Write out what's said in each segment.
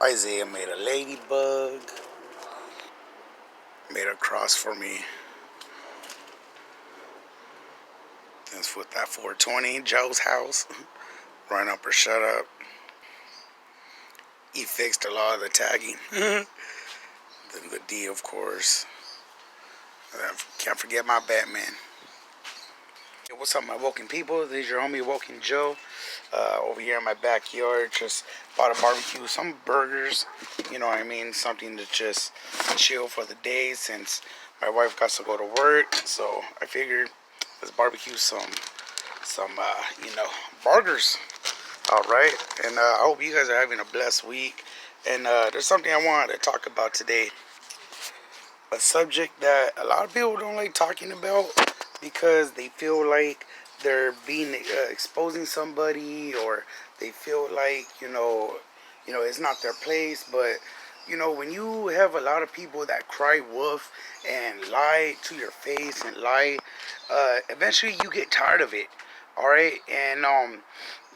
Isaiah made a ladybug. Made a cross for me. That's with that 420, Joe's house. Run up or shut up. He fixed a lot of the tagging. Then the D, of course. Can't forget my Batman. Hey, what's up, my Woken people? This is your homie Woken Joe. Over here in my backyard, just bought a barbecue, some burgers. You know what I mean? Something to just chill for the day since my wife got to go to work. So I figured let's barbecue some burgers. All right, and I hope you guys are having a blessed week. And there's something I wanted to talk about today. A subject that a lot of people don't like talking about because they feel like they're being exposing somebody, or they feel like it's not their place. But when you have a lot of people that cry wolf and lie to your face and lie, eventually you get tired of it. All right, and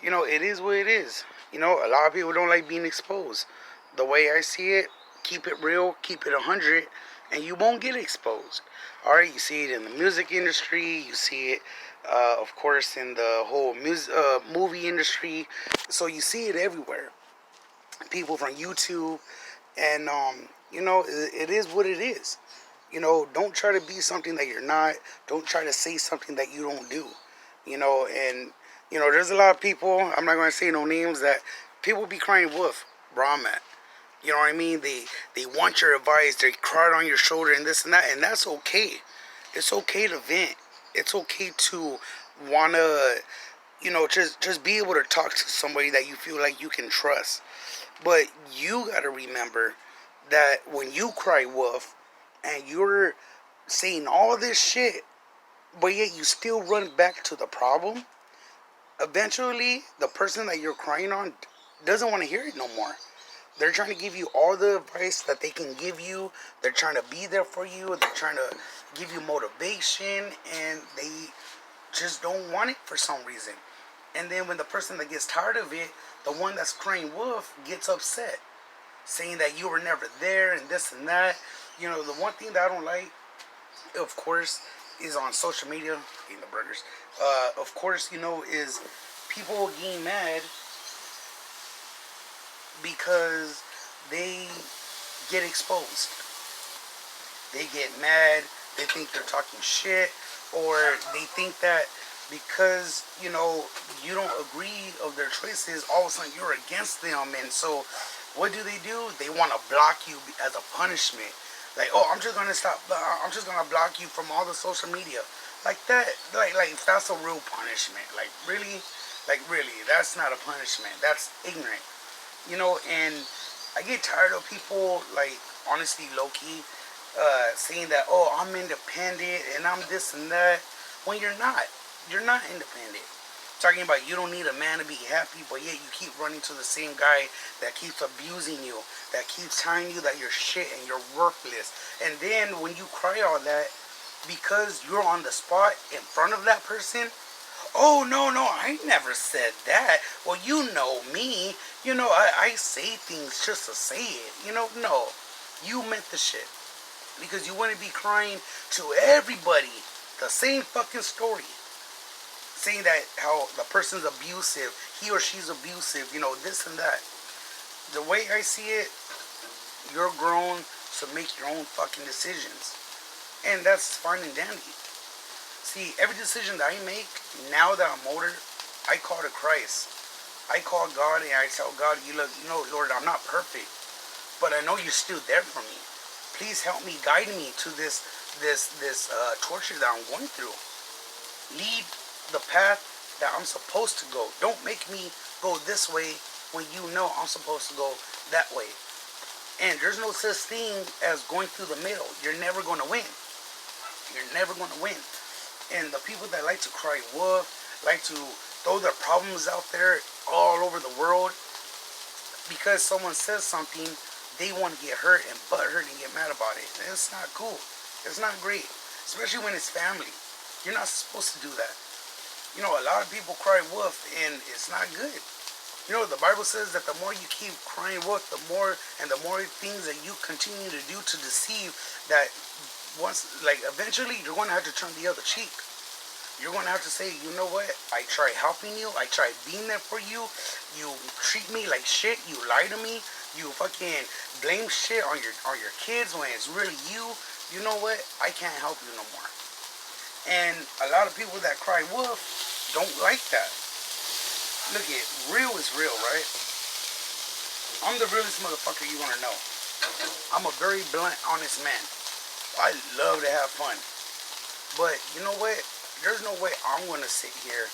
it is what it is. A lot of people don't like being exposed. The way I see it, keep it real, keep it 100, and you won't get exposed. All right, you see it in the music industry, you see it, of course, in the whole movie industry. So you see it everywhere. People from YouTube, and it is what it is. Don't try to be something that you're not. Don't try to say something that you don't do. And there's a lot of people. I'm not going to say no names, that people be crying wolf. Bro, I'm at. You know what I mean? They want your advice. They cry on your shoulder and this and that, and that's okay. It's okay to vent. It's okay to wanna, just be able to talk to somebody that you feel like you can trust. But you gotta remember that when you cry wolf and you're saying all this shit, but yet you still run back to the problem, eventually the person that you're crying on doesn't want to hear it no more. They're trying to give you all the advice that they can give you. They're trying to be there for you. They're trying to give you motivation, and they just don't want it for some reason. And then when the person that gets tired of it, the one that's crying wolf, gets upset, saying that you were never there and this and that. The one thing that I don't like, of course, is on social media, eating the burgers, of course, is people getting mad because they get exposed. They get mad, they think they're talking shit, or they think that because, you don't agree of their choices, all of a sudden you're against them. And so what do? They want to block you as a punishment. Like, oh, I'm just going to block you from all the social media. Like that, like that's a real punishment. Like really, that's not a punishment. That's ignorant. And I get tired of people, like, honestly, low-key, saying that, oh, I'm independent and I'm this and that, when you're not. You're not independent. Talking about you don't need a man to be happy, but yet you keep running to the same guy that keeps abusing you, that keeps telling you that you're shit and you're worthless. And then when you cry all that, because you're on the spot in front of that person, oh, no, I never said that. Well, you know me. I say things just to say it. No. You meant the shit. Because you wouldn't be crying to everybody the same fucking story. Saying that how the person's abusive, he or she's abusive, this and that. The way I see it, you're grown to make your own fucking decisions. And that's fine and dandy. See, every decision that I make, now that I'm older, I call to Christ. I call God and I tell God, Lord, I'm not perfect, but I know you're still there for me. Please help me, guide me to this torture that I'm going through. Lead the path that I'm supposed to go. Don't make me go this way when I'm supposed to go that way. And there's no such thing as going through the middle. You're never going to win. You're never going to win. And the people that like to cry wolf, like to throw their problems out there all over the world, because someone says something, they want to get hurt and butthurt and get mad about it. It's not cool. It's not great. Especially when it's family. You're not supposed to do that. A lot of people cry wolf, and it's not good. You know, the Bible says that the more you keep crying wolf, the more and the more things that you continue to do to deceive, that once, like, eventually you're going to have to turn the other cheek. You're going to have to say, you know what? I try helping you. I try being there for you. You treat me like shit. You lie to me. You fucking blame shit on your kids when it's really you. You know what? I can't help you no more. And a lot of people that cry wolf don't like that. Look it, real is real, right? I'm the realest motherfucker you want to know. I'm a very blunt, honest man. I love to have fun. But you know what? There's no way I'm going to sit here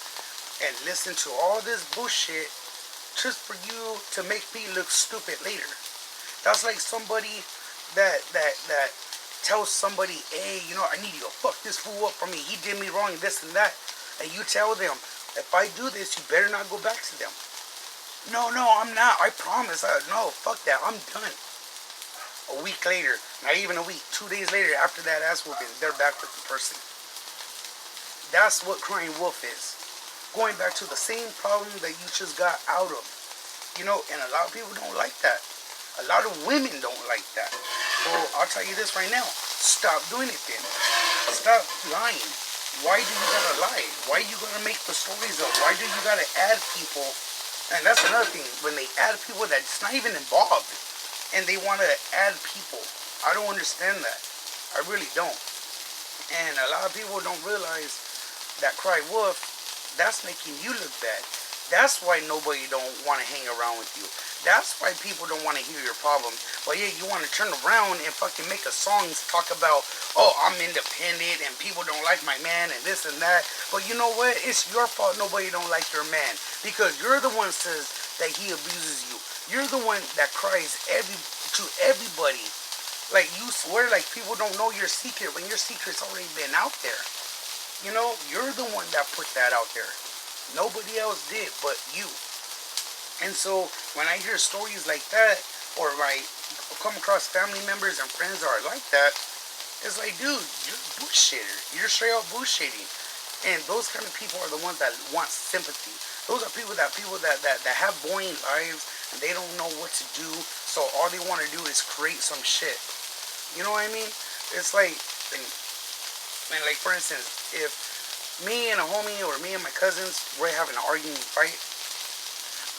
and listen to all this bullshit just for you to make me look stupid later. That's like somebody that tells somebody, hey, you know, I need you to fuck this fool up for me. He did me wrong, this and that. And you tell them, if I do this, you better not go back to them. No, I'm not. I promise. No, fuck that. I'm done. A week later, not even a week, 2 days later, after that ass whooping, they're back with the person. That's what crying wolf is. Going back to the same problem that you just got out of. You know, and a lot of people don't like that. A lot of women don't like that. So I'll tell you this right now. Stop doing it then. Stop lying. Why do you gotta lie? Why you gotta make the stories up? Why do you gotta add people? And that's another thing. When they add people that's not even involved, and they want to add people, I don't understand that. I really don't. And a lot of people don't realize that cry wolf, that's making you look bad. That's why nobody don't want to hang around with you. That's why people don't want to hear your problems. But yeah, you want to turn around and fucking make a song to talk about, oh, I'm independent and people don't like my man and this and that. But you know what? It's your fault nobody don't like your man. Because you're the one says that he abuses you. You're the one that cries to everybody. Like, you swear like people don't know your secret when your secret's already been out there. You know, you're the one that put that out there. Nobody else did but you. And so when I hear stories like that, or I come across family members and friends that are like that, it's like, dude, you're a bullshitter. You're straight up bullshitting. And those kind of people are the ones that want sympathy. Those are people that have boring lives and they don't know what to do. So all they want to do is create some shit. You know what I mean? It's like, and like for instance, if me and a homie or me and my cousins, we're having an arguing fight,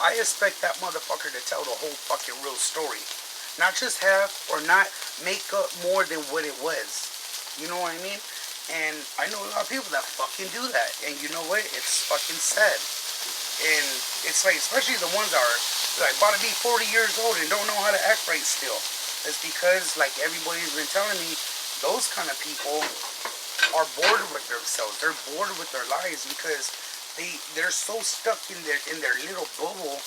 I expect that motherfucker to tell the whole fucking real story. Not just half or not make up more than what it was. You know what I mean? And I know a lot of people that fucking do that. And you know what? It's fucking sad. And it's like, especially the ones that are like about to be 40 years old and don't know how to act right still. It's because, like everybody's been telling me, those kind of people are bored with themselves. They're bored with their lives because they're so stuck in their little bubble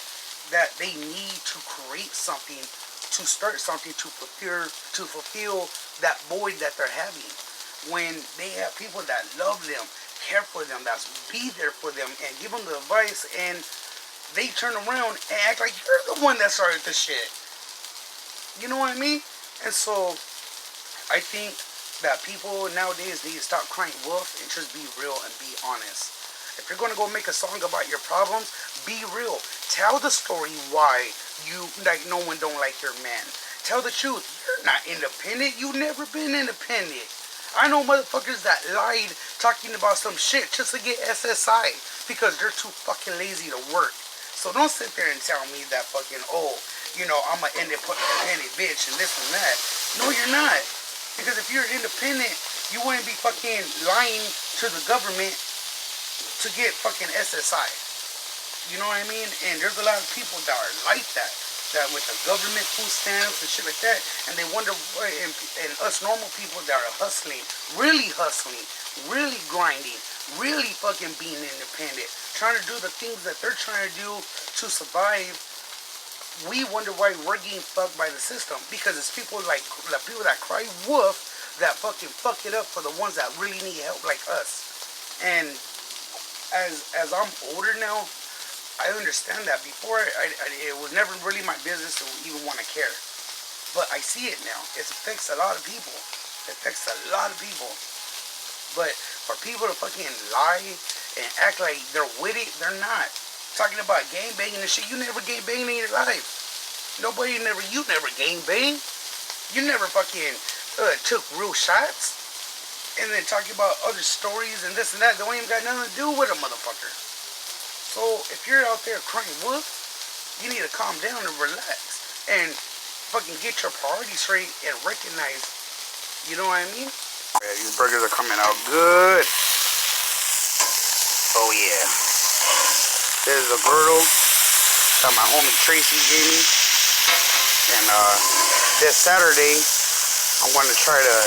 that they need to create something, to start something, to fulfill that void that they're having. When they have people that love them, care for them, that's be there for them, and give them the advice, and they turn around and act like you're the one that started the shit. You know what I mean? And so I think that people nowadays need to stop crying wolf and just be real and be honest. If you're going to go make a song about your problems, be real. Tell the story why you, like, no one don't like your man. Tell the truth. You're not independent. You've never been independent. I know motherfuckers that lied talking about some shit just to get SSI because they're too fucking lazy to work. So don't sit there and tell me that fucking, oh, you know, I'm an independent bitch and this and that. No, you're not. Because if you're independent, you wouldn't be fucking lying to the government to get fucking SSI. You know what I mean? And there's a lot of people that are like that with the government food stamps and shit like that, and they wonder why, and us normal people that are hustling, really grinding, really fucking being independent, trying to do the things that they're trying to do to survive, we wonder why we're getting fucked by the system, because it's people like the people that cry wolf that fucking fuck it up for the ones that really need help like us. And as I'm older now, I understand that. Before, it was never really my business to even want to care. But I see it now. It affects a lot of people. It affects a lot of people. But for people to fucking lie and act like they're with it, they're not. Talking about gang banging and shit. You never gang banged in your life. You never gang banged. You never fucking took real shots. And then talking about other stories and this and that. That don't even got nothing to do with a motherfucker. So if you're out there crying wolf, you need to calm down and relax. And fucking get your priorities straight and recognize, you know what I mean? Yeah, these burgers are coming out good. Oh yeah. This is a girdle that my homie Tracy gave me. And this Saturday, I'm going to try to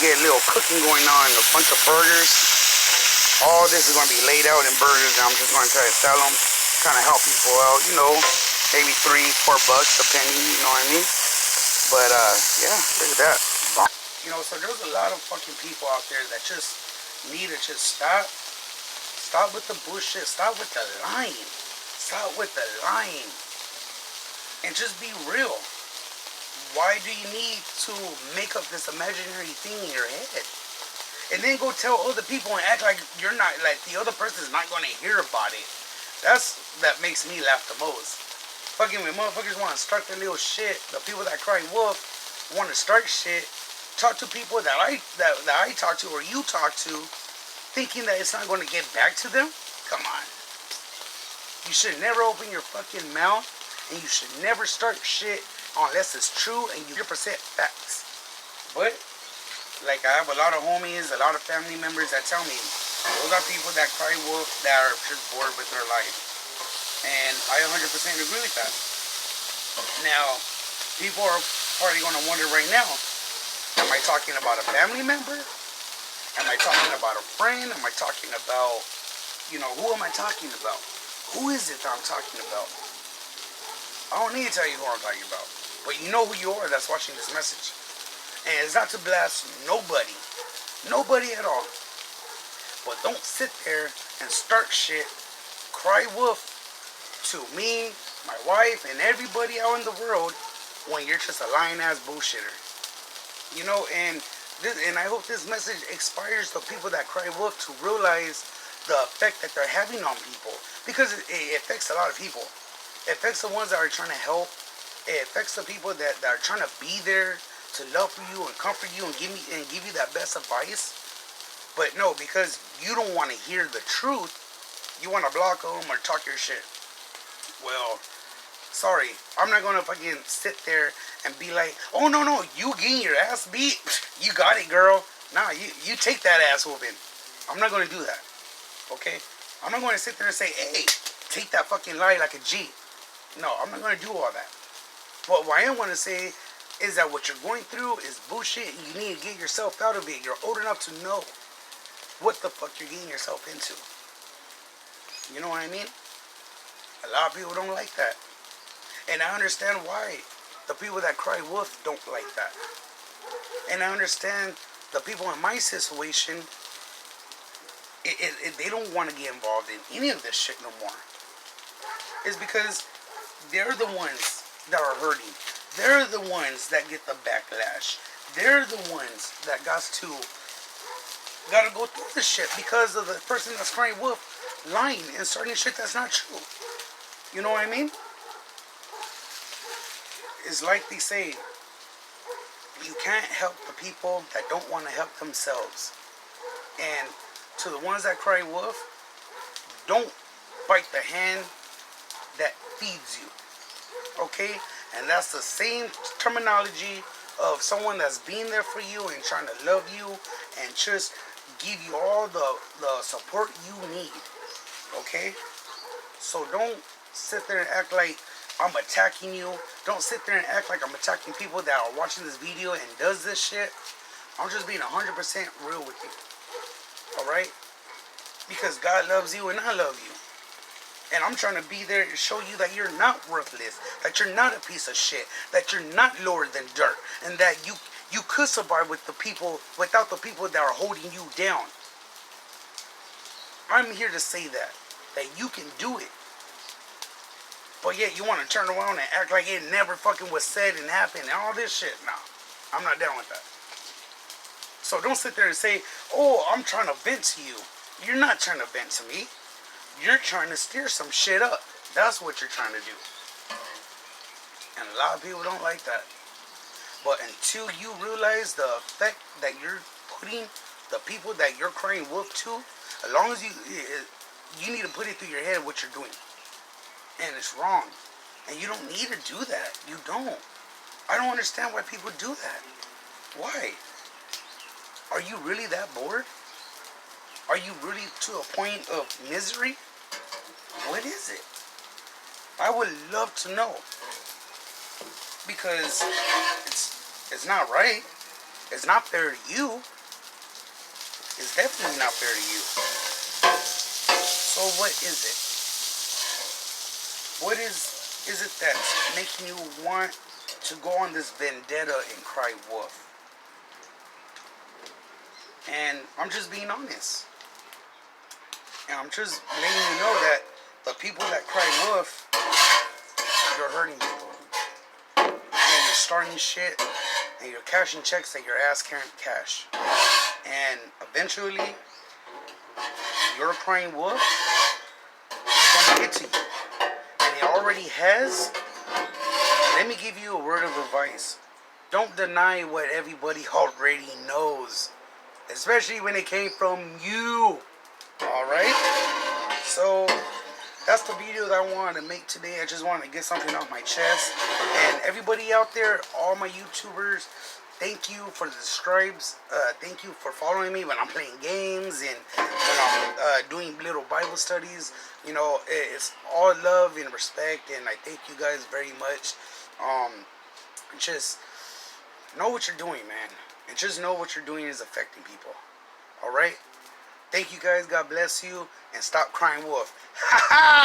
get a little cooking going on, a bunch of burgers. All this is going to be laid out in burgers, and I'm just going to try to sell them, kind of help people out, you know, maybe $3-4 depending, you know what I mean? But yeah, look at that. You know, so there's a lot of fucking people out there that just need to just stop with the bullshit, stop with the lying, and just be real. Why do you need to make up this imaginary thing in your head? And then go tell other people and act like you're not, like the other person's not going to hear about it. That makes me laugh the most. Fucking when motherfuckers want to start their little shit, the people that cry wolf want to start shit, talk to people that I talk to or you talk to, thinking that it's not going to get back to them. Come on. You should never open your fucking mouth, and you should never start shit unless it's true and you 100% facts. But like, I have a lot of homies, a lot of family members that tell me those are people that cry wolf that are just bored with their life. And I 100% agree with that. Now, people are probably going to wonder right now, am I talking about a family member? Am I talking about a friend? Am I talking about, you know, who am I talking about? Who is it that I'm talking about? I don't need to tell you who I'm talking about. But you know who you are that's watching this message. And it's not to blast nobody. Nobody at all. But don't sit there and start shit, cry wolf to me, my wife, and everybody out in the world when you're just a lying ass bullshitter. You know, and I hope this message inspires the people that cry wolf to realize the effect that they're having on people. Because it affects a lot of people. It affects the ones that are trying to help. It affects the people that are trying to be there to love you and comfort you and give you that best advice. But no, because you don't want to hear the truth, you want to block them or talk your shit. Well, sorry, I'm not going to fucking sit there and be like, oh no, you getting your ass beat? You got it, girl. Nah, you take that ass whooping. I'm not going to do that. Okay? I'm not going to sit there and say, hey, take that fucking lie like a G. No, I'm not going to do all that. But what I am going to say is that what you're going through is bullshit and you need to get yourself out of it. You're old enough to know what the fuck you're getting yourself into. You know what I mean? A lot of people don't like that. And I understand why the people that cry wolf don't like that. And I understand the people in my situation, they don't want to get involved in any of this shit no more. It's because they're the ones that are hurting. They're the ones that get the backlash. They're the ones that gotta go through this shit because of the person that's crying wolf lying and starting shit that's not true. You know what I mean? It's like they say, you can't help the people that don't want to help themselves. And to the ones that cry wolf, don't bite the hand that feeds you. Okay? And that's the same terminology of someone that's being there for you and trying to love you and just give you all the support you need. Okay? So don't sit there and act like I'm attacking you. Don't sit there and act like I'm attacking people that are watching this video and does this shit. I'm just being 100% real with you. Alright? Because God loves you and I love you. And I'm trying to be there to show you that you're not worthless, that you're not a piece of shit, that you're not lower than dirt, and that you could survive with the people, without the people that are holding you down. I'm here to say that you can do it. But yet you want to turn around and act like it never fucking was said and happened and all this shit. No, I'm not down with that. So don't sit there and say, oh, I'm trying to vent to you. You're not trying to vent to me. You're trying to steer some shit up. That's what you're trying to do. And a lot of people don't like that. But until you realize the effect that you're putting the people that you're crying wolf to, as long as you need to put it through your head what you're doing. And it's wrong. And you don't need to do that. You don't. I don't understand why people do that. Why? Are you really that bored? Are you really to a point of misery? What is it? I would love to know. Because it's not right. It's not fair to you. It's definitely not fair to you. So what is it? What is it that's making you want to go on this vendetta and cry wolf? And I'm just being honest. And I'm just letting you know that the people that cry wolf, you're hurting people. And you're starting shit and you're cashing checks that your ass can't cash. And eventually, your crying wolf is going to get to you. And it already has. Let me give you a word of advice. Don't deny what everybody already knows. Especially when it came from you. Alright? So, that's the video that I wanted to make today. I just wanted to get something off my chest. And everybody out there, all my YouTubers, thank you for the subscribes. Thank you for following me when I'm playing games and when I'm doing little Bible studies. You know, it's all love and respect, and I thank you guys very much. Just know what you're doing, man. And just know what you're doing is affecting people. Alright? Thank you guys. God bless you. And stop crying wolf. Ha ha!